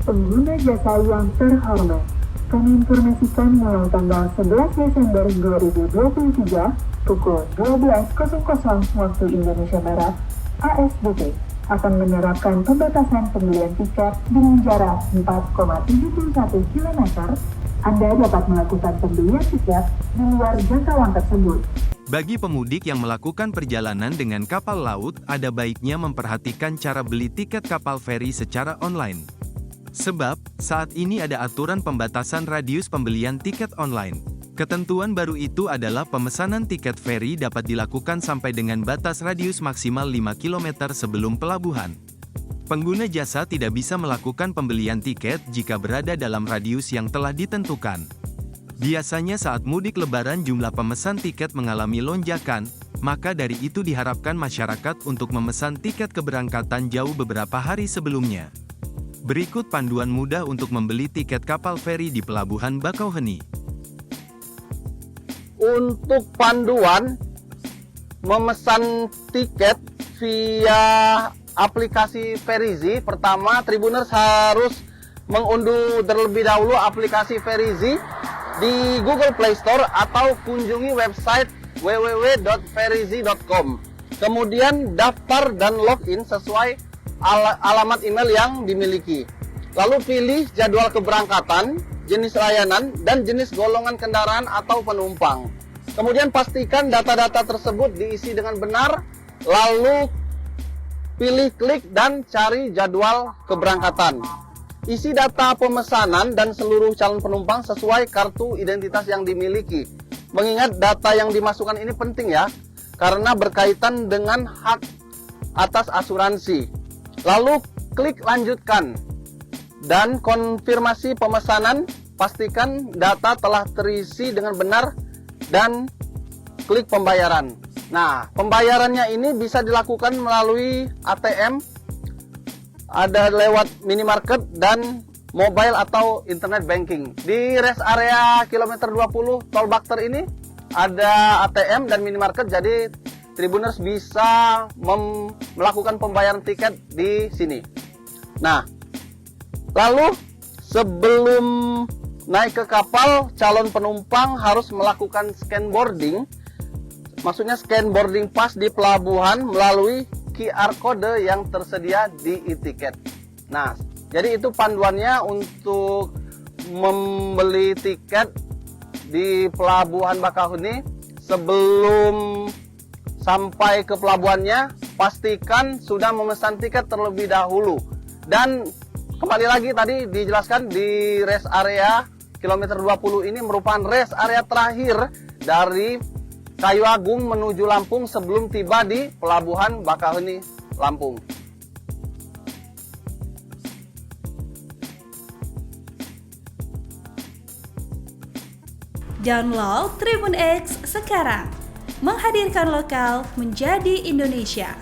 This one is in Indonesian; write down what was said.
Pengguna jasa yang terhormat, kami informasikan mulai tanggal 11 Desember 2023 pukul 12.00 waktu Indonesia Barat, ASDP akan menerapkan pembatasan pembelian tiket dengan jarak 4,71 km. Anda dapat melakukan pembelian tiket di luar jangkauan tersebut. Bagi pemudik yang melakukan perjalanan dengan kapal laut, ada baiknya memperhatikan cara beli tiket kapal feri secara online. Sebab, saat ini ada aturan pembatasan radius pembelian tiket online. Ketentuan baru itu adalah pemesanan tiket feri dapat dilakukan sampai dengan batas radius maksimal 5 km sebelum pelabuhan. Pengguna jasa tidak bisa melakukan pembelian tiket jika berada dalam radius yang telah ditentukan. Biasanya saat mudik lebaran jumlah pemesan tiket mengalami lonjakan, maka dari itu diharapkan masyarakat untuk memesan tiket keberangkatan jauh beberapa hari sebelumnya. Berikut panduan mudah untuk membeli tiket kapal feri di Pelabuhan Bakauheni. Untuk panduan memesan tiket via aplikasi Ferizi, pertama Tribuners harus mengunduh terlebih dahulu aplikasi Ferizi di Google Play Store atau kunjungi website www.ferizi.com. Kemudian daftar dan login sesuai alamat email yang dimiliki. Lalu pilih jadwal keberangkatan, jenis layanan, dan jenis golongan kendaraan atau penumpang. Kemudian pastikan data-data tersebut diisi dengan benar, lalu pilih klik dan cari jadwal keberangkatan. Isi data pemesanan dan seluruh calon penumpang sesuai kartu identitas yang dimiliki. Mengingat data yang dimasukkan ini penting ya, karena berkaitan dengan hak atas asuransi. Lalu klik lanjutkan dan konfirmasi pemesanan, pastikan data telah terisi dengan benar dan klik pembayaran. Nah, pembayarannya ini bisa dilakukan melalui ATM, ada lewat minimarket dan mobile atau internet banking. Di rest area kilometer 20 Tol Bakter ini ada ATM dan minimarket, jadi Tribuners bisa melakukan pembayaran tiket di sini. Nah, lalu sebelum naik ke kapal, calon penumpang harus melakukan scan boarding. Maksudnya scan boarding pass di pelabuhan melalui QR code yang tersedia di e-tiket. Nah, jadi itu panduannya untuk membeli tiket di Pelabuhan Bakauheni. Sebelum sampai ke pelabuhannya, pastikan sudah memesan tiket terlebih dahulu. Dan kembali lagi tadi dijelaskan di rest area kilometer 20 ini merupakan rest area terakhir dari Kayu Agung menuju Lampung sebelum tiba di Pelabuhan Bakauheni, Lampung. Download Tribun X sekarang. Menghadirkan lokal menjadi Indonesia.